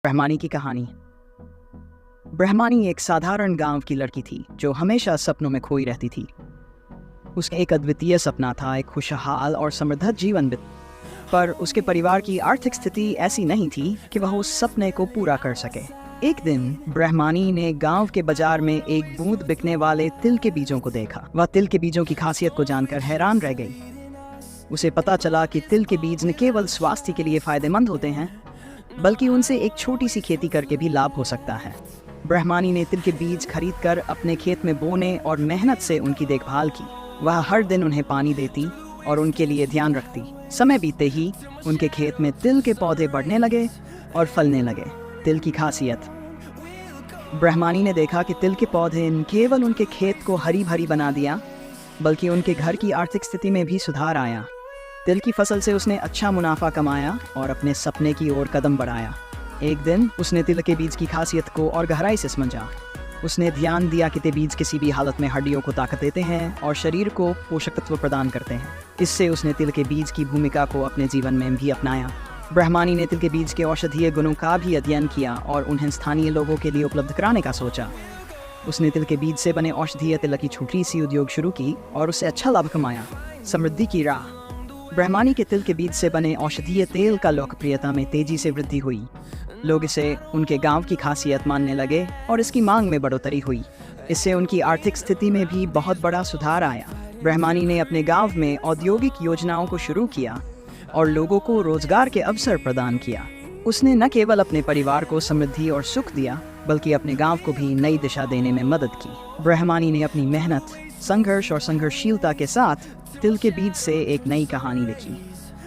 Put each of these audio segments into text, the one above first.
ब्रह्मानी की कहानी। ब्रह्मानी एक साधारण गांव की लड़की थी जो हमेशा सपनों में खोई रहती थी। उसका एक अद्वितीय सपना था, एक खुशहाल और समृद्ध जीवन पर उसके परिवार की आर्थिक स्थिति ऐसी नहीं थी कि वह उस सपने को पूरा कर सके। एक दिन ब्रह्मानी ने गांव के बाजार में एक बूंद बिकने वाले तिल के बीजों को देखा। वह तिल के बीजों की खासियत को जानकर हैरान रह गई। उसे पता चला कि तिल के बीज न केवल स्वास्थ्य के लिए फायदेमंद होते हैं, बल्कि उनसे एक छोटी सी खेती करके भी लाभ हो सकता है। ब्रह्मानी ने तिल के बीज खरीदकर अपने खेत में बोने और मेहनत से उनकी देखभाल की। वह हर दिन उन्हें पानी देती और उनके लिए ध्यान रखती। समय बीतते ही उनके खेत में तिल के पौधे बढ़ने लगे और फलने लगे। तिल की खासियत। ब्रह्मानी ने देखा कि तिल के पौधे न केवल उनके खेत को हरी भरी बना दिया, बल्कि उनके घर की आर्थिक स्थिति में भी सुधार आया। तिल की फसल से उसने अच्छा मुनाफा कमाया और अपने सपने की ओर कदम बढ़ाया। एक दिन उसने तिल के बीज की खासियत को और गहराई से समझा। उसने ध्यान दिया कि बीज किसी भी हालत में हड्डियों को ताकत देते हैं और शरीर को पोषक तत्व प्रदान करते हैं। इससे उसने तिल के बीज की भूमिका को अपने जीवन में भी अपनाया। ब्रह्मानी ने तिल के बीज के औषधीय गुणों का भी अध्ययन किया और उन्हें स्थानीय लोगों के लिए उपलब्ध कराने का सोचा। उसने तिल के बीज से बने औषधीय तिल की छोटी सी उद्योग शुरू की और उससे अच्छा लाभ कमाया। समृद्धि की राह। ब्रह्मानी के तिल के बीज से बने औषधीय तेल का लोकप्रियता में तेजी से वृद्धि हुई। लोग इसे उनके गांव की खासियत मानने लगे और इसकी मांग में बढ़ोतरी हुई। इससे उनकी आर्थिक स्थिति में भी बहुत बड़ा सुधार आया। ब्रह्मानी ने अपने गांव में औद्योगिक योजनाओं को शुरू किया और लोगों को रोजगार के अवसर प्रदान किया। उसने न केवल अपने परिवार को समृद्धि और सुख दिया, बल्कि अपने गांव को भी नई दिशा देने में मदद की। ब्रह्मानी ने अपनी मेहनत, संघर्ष और संघर्षशीलता के साथ तिल के बीज से एक नई कहानी लिखी।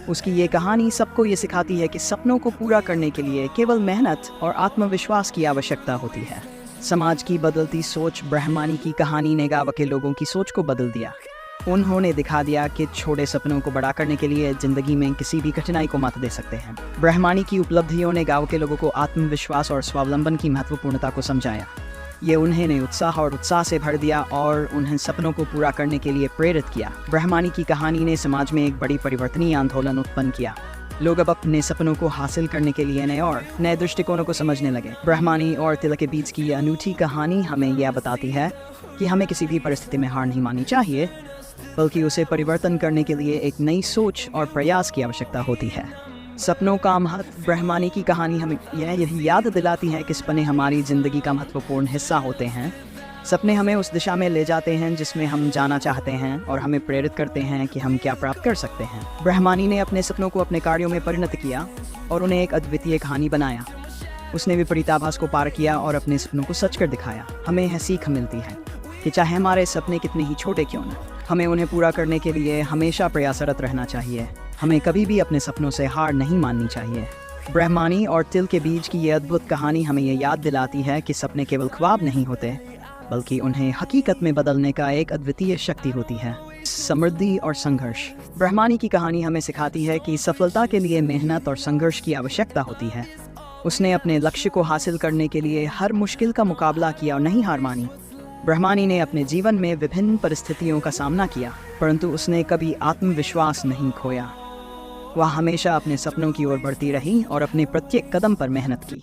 उसकी ये कहानी सबको ये सिखाती है कि सपनों को पूरा करने के लिए केवल मेहनत और आत्मविश्वास की आवश्यकता होती है। समाज की बदलती सोच। ब्रह्मानी की कहानी ने गांव के लोगों की सोच को बदल दिया। उन्होंने दिखा दिया कि छोटे सपनों को बड़ा करने के लिए जिंदगी में किसी भी कठिनाई को मात दे सकते हैं। ब्रह्मानी की उपलब्धियों ने गांव के लोगों को आत्मविश्वास और स्वावलंबन की महत्वपूर्णता को समझाया। ये उन्हें उत्साह से भर दिया और उन्हें सपनों को पूरा करने के लिए प्रेरित किया। ब्रह्मानी की कहानी ने समाज में एक बड़ी परिवर्तनीय आंदोलन उत्पन्न किया। लोग अब अपने सपनों को हासिल करने के लिए नए दृष्टिकोणों को समझने लगे। ब्रह्मानी और तिल के बीज की यह अनूठी कहानी हमें यह बताती है कि हमें किसी भी परिस्थिति में हार नहीं माननी चाहिए, बल्कि उसे परिवर्तन करने के लिए एक नई सोच और प्रयास की आवश्यकता होती है। सपनों का महत्व। ब्रह्मानी की कहानी हमें यह याद दिलाती है कि सपने हमारी ज़िंदगी का महत्वपूर्ण हिस्सा होते हैं। सपने हमें उस दिशा में ले जाते हैं जिसमें हम जाना चाहते हैं और हमें प्रेरित करते हैं कि हम क्या प्राप्त कर सकते हैं। ब्रह्मानी ने अपने सपनों को अपने कार्यों में परिणत किया और उन्हें एक अद्वितीय कहानी बनाया। उसने विपरीत आभास को पार किया और अपने सपनों को सच कर दिखाया। हमें यह सीख मिलती है कि चाहे हमारे सपने कितने ही छोटे क्यों न, हमें उन्हें पूरा करने के लिए हमेशा प्रयासरत रहना चाहिए। हमें कभी भी अपने सपनों से हार नहीं माननी चाहिए। ब्रह्मानी और तिल के बीज की ये अद्भुत कहानी हमें ये याद दिलाती है कि सपने केवल ख्वाब नहीं होते, बल्कि उन्हें हकीकत में बदलने का एक अद्वितीय शक्ति होती है। समृद्धि और संघर्ष। ब्रह्मानी की कहानी हमें सिखाती है कि सफलता के लिए मेहनत और संघर्ष की आवश्यकता होती है। उसने अपने लक्ष्य को हासिल करने के लिए हर मुश्किल का मुकाबला किया और नहीं हार मानी। ब्रह्मानी ने अपने जीवन में विभिन्न परिस्थितियों का सामना किया, परंतु उसने कभी आत्मविश्वास नहीं खोया। वह हमेशा अपने सपनों की ओर बढ़ती रही और अपने प्रत्येक कदम पर मेहनत की।